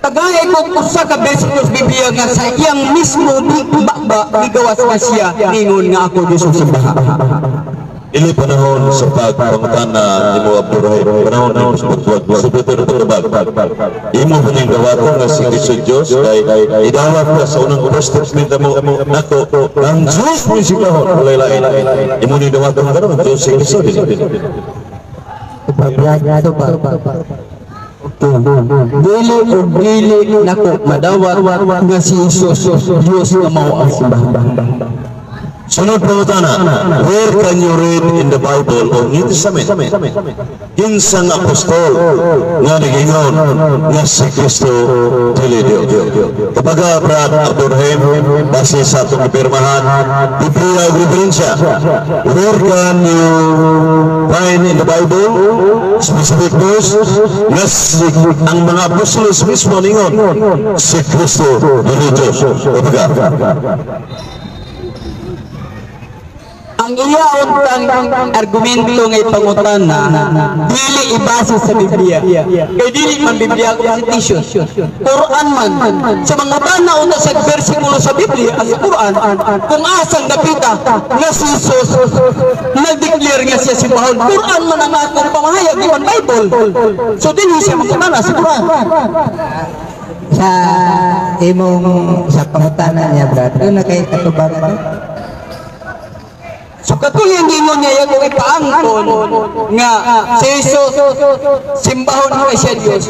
Kagaya ko sa kabesitos Biblia nga sa iyang mismo bigawas nga siya ningon nga ako Diyos ang simbahan. Ili panahon sa pagpangutana ni mo Abdurrahim, panahon na sa pagbuwag sa Peter Pagkabag. Imo pa niyang gawato nga si Kristo Diyos kay idawat ka sa unang Old Testament mo nako ang Diyos mo simbahan walay lain. Imo ni gawato nga karon Diyos si Kristo. Dili o dili nako madawat nga si Jesus Diyos nga mao ang simbahan. Sunod pangutana, where can you read in the Bible or New Testament? Kinsang apostol nga nagingon nga si Kristo dili Dios. Kapag Brad Abdurrahim, base sa itong ipirmahan, Biblia o referensya, where can you find in the Bible specific verse nga ang mga apostolos mismo ningon si Kristo dili Dios. Kapag ang iya untang argumento ngay pangutana dili ibase sa Biblia kay dili man Biblia constitution Quran man sa mga bana una sa bersikulo sa Biblia sa Quran kung asang dapita nga si Jesus nag-declare nga siya simbahon Quran man ang akong pamahayag di man Bible so dili siya magkunana sa Quran Sa imong sa pangutana niya brother, na kay katubagan so katuloy ang gingon niya yung ipaangkon nga si Jesus simbahon kay siya Diyos.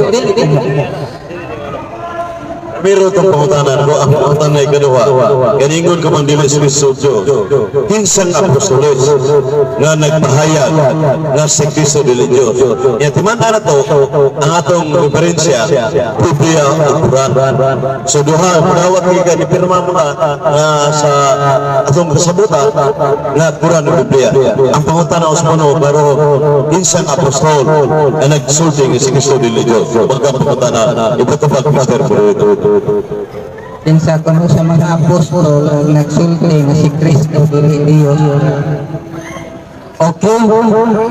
Pero itong pangutanan ko, ang pangutanan ay kaduha. Ganingon ka mang dili si Kristo Diyos. Kinsang apostoles nga nagpahayag nga si Kristo dili Diyos. Yan, timanda na to, ang atong referensya, Biblia at Quran. So duha, madawat ka, nipirma mo na sa atong kasabuta nga Quran at Biblia. Ang pangutanan ko sa puno, pero kinsang apostol nga nagsulti nga si Kristo dili Diyos. Pagka pangutanan, ibatubag Mr. Purito. Kinsa kuno sa mga apostol ang nagsulti nga si Kristo dili Dios. Okay?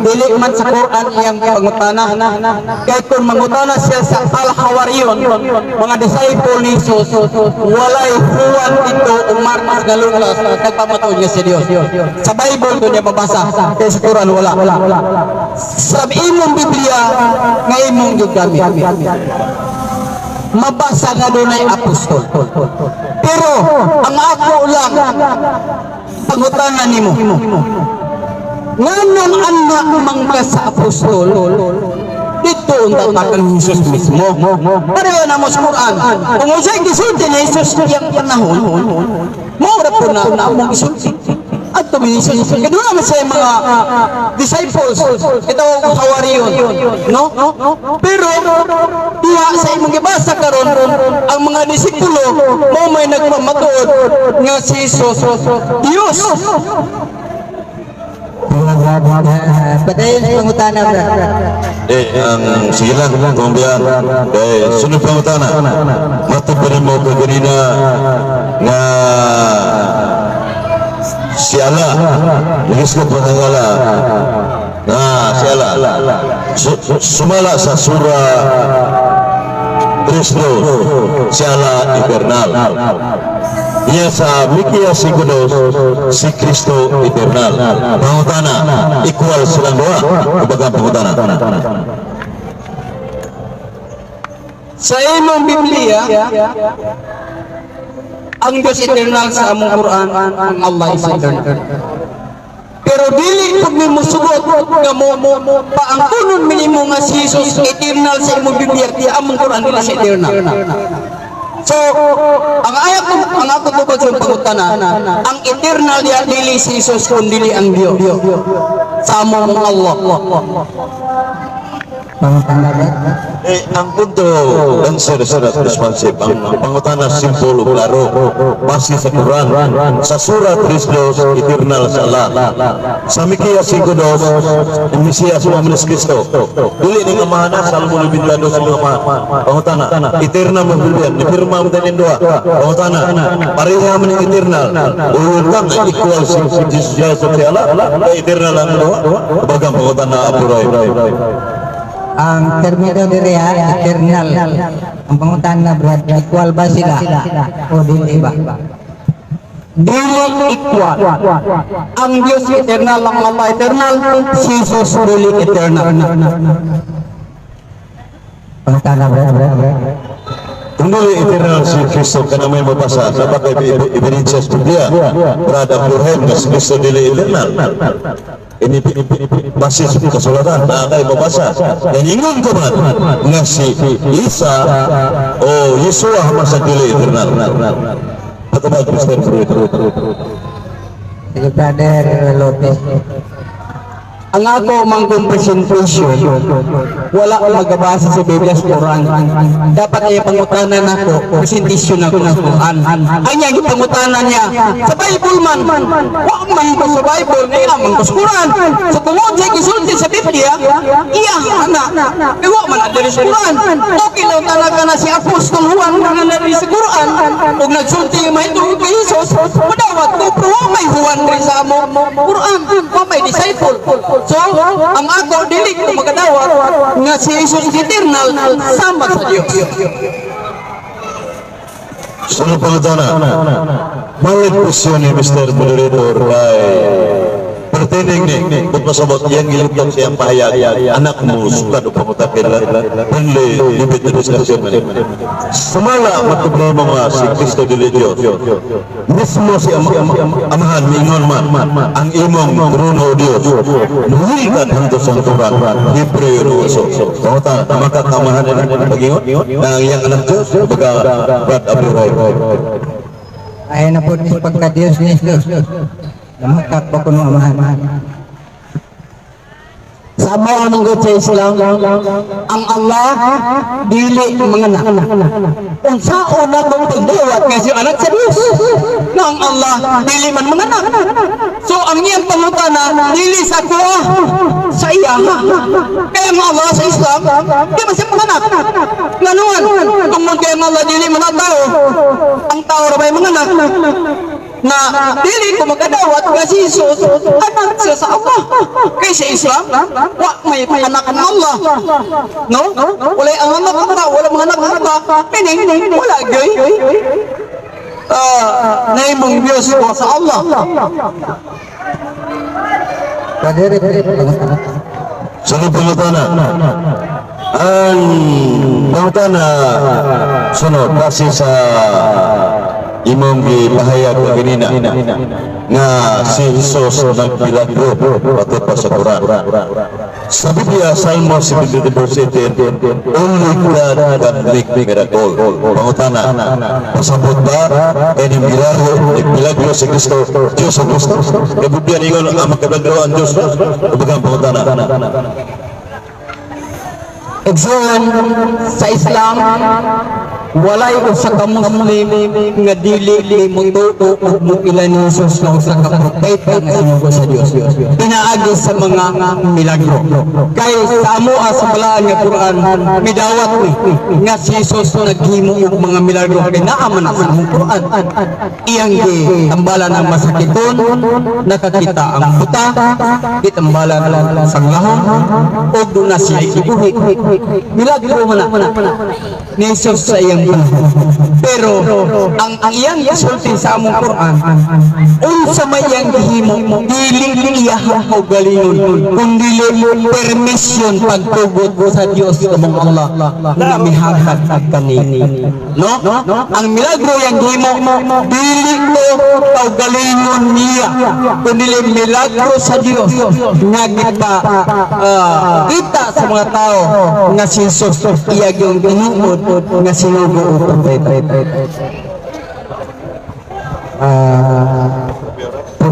Dili man sa Quran iyang pangutana. Kaya kung mangutana siya sa Al-Hawariyon, mga disciple ni Jesus, walay Juan ito o Marcos na Lucas nagpamatuod niya si Dios. Sa Bible ko niya mabasa, kaya sa Quran wala. Sa imong Biblia nga imong gigamit. Mabasa nga doon ay apostol. Pero ang ako lang pangutanan nimo. Nganong anak mangka sa apostol dito ang tatakan ni Jesus mismo. Pareho na mo sa Quran. Kung usay gisulti ni Jesus yung panahon, maura po na among gisulti. At tuminis Jesus. Kaya naman sa mga disciples, ito ang hawariyon. No? Pero, diha sa imong gibasa karon ang mga disipulo, mo may nagpamatuod nga si Jesus, Dios. Padayon sa pangutana, bro. Sige lang, kung biyan. Sunod pangutana. Matuparin mo ko ganina nga si Allah. Lagis ko pangangala. Si Allah. Sumala sa surah 3 si Allah eternal. Iya sa Mikia Sigudos si Kristo eternal. Pangutana, equal silang dua. Kumbaga pangutana. Sa imong Biblia, ang Diyos eternal sa among Quran, ang Allah is eternal. Pero dili pag mo sugot nga mo paangkunon minimo nga si Jesus eternal sa imong Biblia, di among Quran dili siya eternal. So, ang ako tungkol sa pangutana, ang eternal niya dili si Jesus kundi dili ang Dios. Sa among Allah. Pangutana, bro. Ang punto, answer sa responsive. Ang pangutana simple, klaro. Base sa Quran. Sa surah 3 eternal sa Allah. Sa Mikia 5:2, ang Mesiyas o Amanis Kristo. Dili ni kamahana, Salmo 22 sa mga pangutana. Eternal mo bilbiyan. Nipirma mo tanin doa. Pangutana. Pareha mo ng eternal. Ulang equal si Jesus si Allah. Eternal ang doa. Bagang pangutana apuray. Ang termino diri eternal. Ang pangutana, bro, equal ba sila o dili ba? Dili equal. Ang Diyos eternal, ang Allah eternal, si Jesus dili eternal. Pangutana, bro. Kung dili eternal si Kristo ka na may mabasa sa bakay ebidensya sa Biblia. Brad Abraham na si Kristo dili eternal. Ini basis kasulatan na kayo mabasa. Dan ingon ko man nga si Isa o Yesua masa dili eternal. Patubad Mr. Fruit. Sige, Brother Lopez. Ang ako mang presentation, wala ko magabasa sa Biblia sa Quran. Dapat ay pangutanan ako, presentation ako ng Quran. Ang niya, pangutanan niya, sa Bible man, wag man ko sa Bible, nga man ko sa Quran. Sa tungod sa gisulti sa Biblia, iya, anak, wag man adali sa Quran. Okay lang talaga na si Apostol Juan nga adali sa Quran. Kung nagsulti yung mahitulog kay Jesus, madawat ko, pero may Juan rin sa among Quran, may disciple. So, ang ako dili ko magadawat nga si Jesus eternal sama sa Dios. Sunod pangutana. Balik question ni Mr. Moderator kay pertaining ni kung pasabot yang giliptong siyang pahayag anak mo sukad o pangutakin only limit na discussion man. Sumala matubli mga si Kristo dili Dios. Mismo si amahan mingon man ang imong trono o Dios. Nuhikan hangtod sa Quran. Hebreo so. Pangutana makakamahan na pagingon na ang iyang anak Dios baga Brad Abraham. Ay na po ni pagka-Diyos ni Jesus. Namakat pa ko ng amahan. Sama ang God sa Islam, ang Allah dili mga anak. Kung saan na kong pagdawat kasi anak sa Diyos, na ang Allah dili man mga anak. So ang iyang pangutana, dili sa kuha, sa iya. Kaya ang Allah sa Islam, di ba siya mga anak? Nganuan, kung kaya ang Allah dili mga tao, ang tao ra ba'y mga anak? na dili ko magadawat nga si Jesus anak siya sa Allah. Kay sa Islam, wa may anak ng Allah. No? Wala ang anak ng tao, wala mga anak ng tao. Meaning, wala gay. Naimong Diyos ko sa Allah. Sunod pangutana. Ang pangutana sunod base sa imong gipahayag kanina nga si Jesus nagmilagro patod pa sa Quran. Sa Biblia, Salmo 72 verse 10, only God can make miracle. Pangutana, pasabot ba any milagro si Kristo, Diyos ang Kristo? Sa Biblia ningon ang magkabagro ang Diyos. Ubagang pangutana. Exon sa Islam, walay usa ka Muslim nga dili mo tuo ug mo ilan ni Jesus nga usa ka propeta nga sinugo sa Dios. Pinaagi sa mga milagro. Kay sa amo sa balaan nga Quran midawat ni nga si Jesus naghimo og mga milagro kay naa man sa Quran. Iyang gitambalan ang masakiton, nakakita ang buta, gitambalan ang sanglahon, og do na siya gibuhi. Milagro man ni Jesus sa iyang panahon. Pero ang iyang gisulti sa among Quran, unsa may iyang gihimo, dili iyahang kaugalingon, kundi permission pagtugot sa Dios among Allah na mihatag kanini. No? Ang milagro yang gihimo, dili ko kaugalingon niya, kundi milagro sa Dios nga kita sa mga tao nga si Jesus iya gyud ginuod nga sinugo o propeta.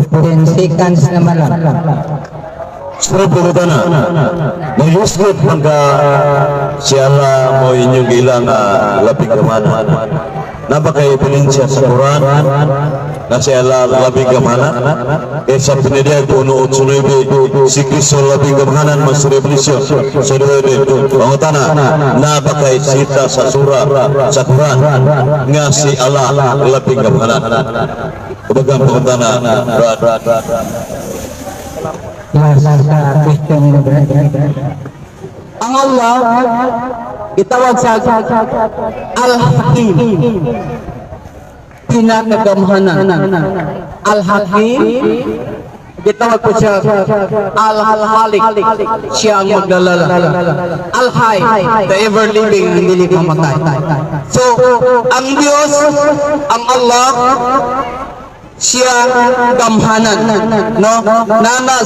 10 seconds naman lang. Sunod pangutana. Nayusgot pagka siyala mo inyong ilang labing gamana. Napakay pinensya sa Quran na siyala labing gamana. Sa pinedya puno at sunubi si Kristo labing gamanan masurebelisyon. Sunubi pangutana. Napakay sita sa surah sa Quran nga si Allah labing gamanan. Ubagang pangutana. Ang Allah itawag sa Al-Hakim, pinakagamhanan. Al-Hakim gitawag ko siya Al-Halik, siya ang maglalala. Al-Hay, the ever-living, hindi mamatay. So, ang Diyos, ang Allah, siya gamhanan, no? Nana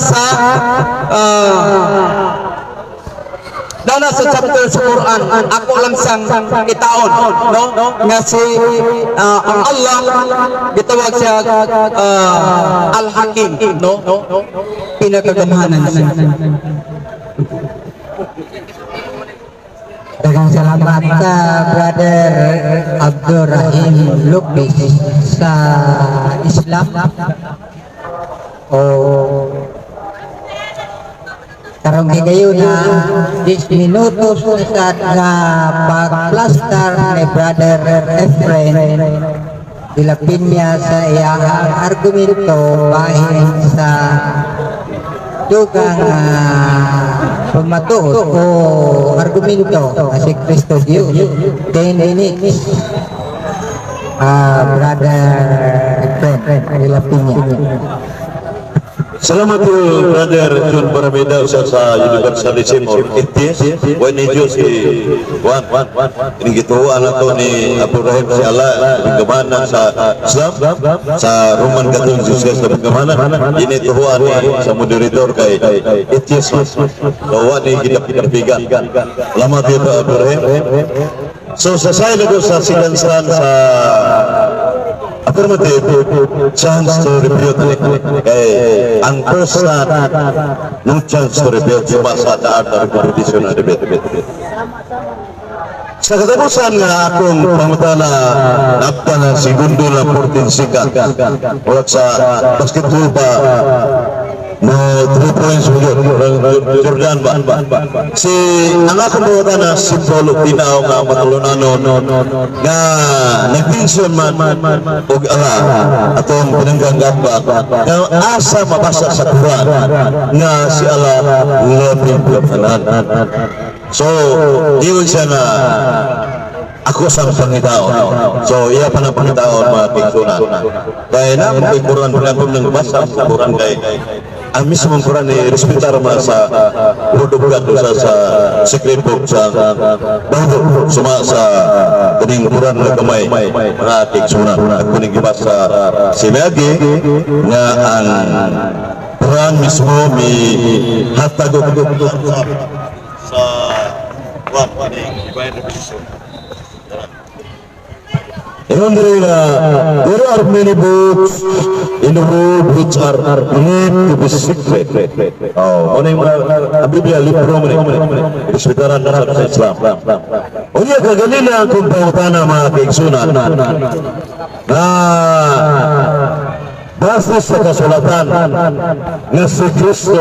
sa chapter sa Quran, ako lang sang itaon, no? Nga si ang Allah gitawag siya Al-Hakim, no? Pinakagamhanan. Daghang salamat sa Brother Abdul Rahim Lupis sa Islam. Karong higayon na 10 minutos sa pagplastar ni Brother Efren dilapin niya sa iyang argumento bahin sa dugang pamatuod o argumento si Kristo Diyos. 10 minutes. Brother Efren dilapin niya. Salamat po, Brother John Parameda sa Universalism or Atheist. Buwan ni Diyos Juan. Inigituan na ito ni Abraham si Allah, pagkamanan sa Islam, sa Roman Catholic Church na pagkamanan. Inituan ni sa moderator kay Atheist. Bawa ni Ginapigan. Salamat po, Abraham. So, sa side na sa silansan sa affirmative chance to refute kay ang first no chance to refute cuma sa taat na repetition na debate. Sa katapusan nga akong pangutana napta na segundo na 14 second ulat sa basketball pa no 3 province mo yun, Jordan ba? Si, ang akong buwata na simbolo, tinaw nga matulunanon, nga nagpinsyon man, o atong pinanggangat ba, nga asa mabasa sa Quran, nga si Allah, labing kapanan. So, iyon siya na, ako sa pangitaon. So, iya pa ng pangitaon, mga pingsunan. Kaya na, kung Quran, kung nang basa, Quran kay, ang mismong Quran ni respetar man sa Word of God sa secret book sa Bible, suma sa kuning Quran na kamay, mga pingsunan. At kuning ibasa si Meagi, nga ang Quran mismo may hatagog sa and there are many books in the world which are meant to be secret. Oh, ano yung mga Biblia, libro mo na, respetaraan na sa Islam. O niya, kaganina kung pangutana mga kaigsunan, na base sa kasulatan na si Kristo,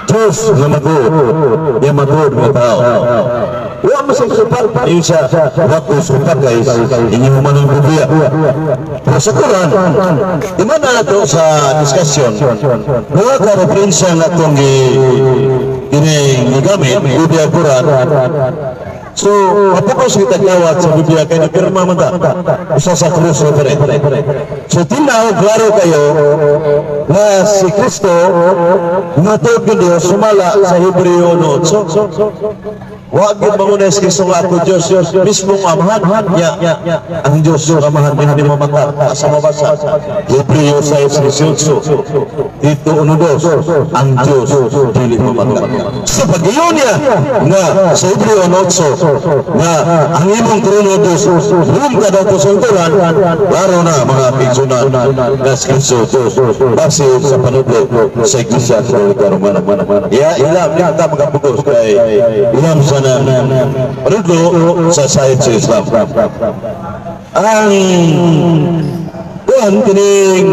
Diyos na magod, yung magod ng tao. Huwag mo siyang supat. Ayun siya, huwag mo supat guys, inyong manang Biblia. Pero sa Quran, di man na ito sa diskusyon, mga ka-referensya na itong ginagamit, Biblia Quran. So, apakos kita gawat sa Biblia kay nagpirma man ta. Usa sa krus referent. So, tinaw, klaro kayo na si Kristo matod ni Diyos sumala sa Hebreo 8. Huwag yung mangunay si Kristo nga ako Diyos, mismong amahan. Ang Diyos, amahan, hindi mamatag. Asa mabasa. Hebreo 6:18. Dito 1:2. Ang Diyos, hindi mamatag. Sa pag-iyon niya, nga sa Hebreo 8, nga ang imong trono Diyos, room ka daw po sa Quran, laro na mga pingsunan na si Kristo Diyos. Base sa panudlo sa Iglesia Katolika Romana. Ilam, hindi ka magkapugos kay ilam sa panudlo sa sahit sa Islam. Ang kuhan, kining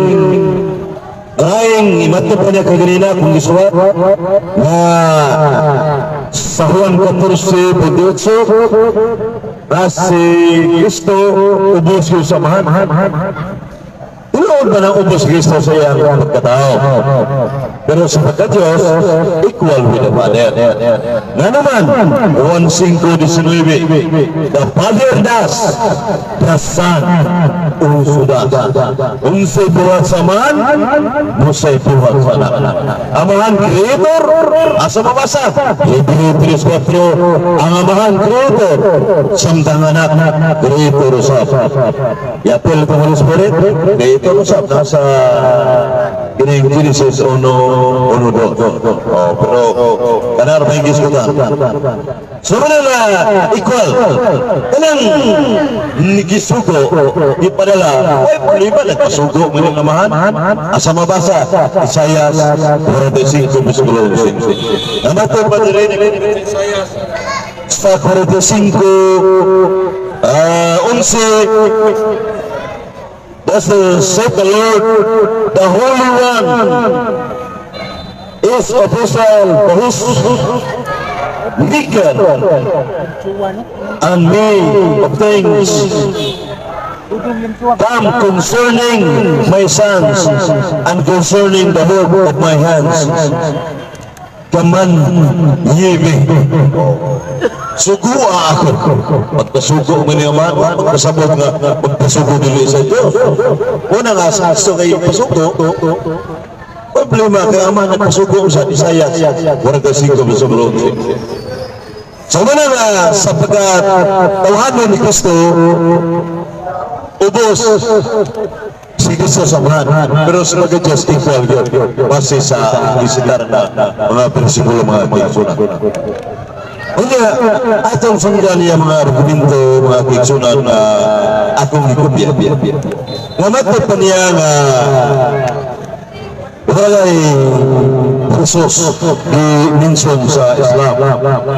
aying imatno pa niya kaganina kung isuwat na sa Juan 14:28 na si Kristo ubos yung samahan. Tulood ba ng ubos Kristo sa iyang pagkatao? Pero sa pagka-Diyos, equal with the Father. Nga naman, 1:5:19, the Father does, the Son also does. Unsay buhat sa man, musay buhat sa anak. Amahan Creator, asa mabasa? Hebreo 3:4, ang amahan Creator, samtang anak, Creator usap. Yapil ng Holy Spirit, Creator usap. Nasa Genesis 1:2. Pero kanar pa yung giskutan. So na equal. Kanang nikisugo, ipadala, ay problema, nagpasugo mo yung namahan. Asa mabasa, Isaias 45:11. Namato pa rin, Isaias sa 45:11. Thus said the Lord, the Holy One is official for his maker and made of things. Come concerning my sons and concerning the work of my hands. Kaman yebe. Sugua ako. Magpasugo mo niya man, magpasabot nga, magpasugo nila sa Diyos. Una nga, sa gusto kayo pasugo, problema kaya man nagpasugo sa Isaias 45:11. So na nga, sapagkat tawhanon ni Kristo, ubos si Kristo sa mahan. Pero sa pagka-Diyos, equal yun. Base sa isitar na mga prinsipolo, mga pagsunan. Kaya atong sanggan niya mga argumento, mga pagsunan na akong ikopya. Ngamatod pa niya nga walay Jesus i-mention sa Islam,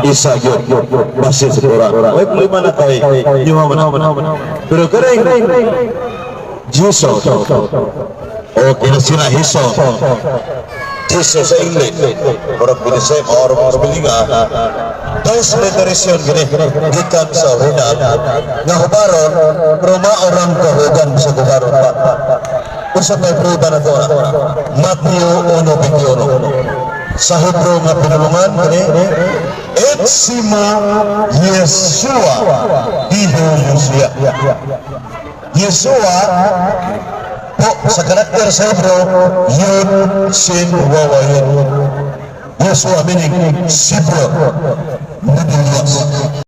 isa yun, base sa Quran. Huwag mo iman na kay Yuhaman. Pero kareng Jesus, o kinasira Jesus, Jesus sa English. Murag binisay, maorong mas bilinga. Transliteration gini, gikan sa hunan. Nga hubaron, pero maorang kahugan sa hubaron pa. Usap may pruta na doon. Matthew 1:21. Sa Hebrew nga pinulungan gini, et simo Yeshua, Iho Yeshua. Yeshua, po, sa karakter sa Hebrew, Yud, Shin, Wawa, Yud. Yeshua meaning Sibro, Middle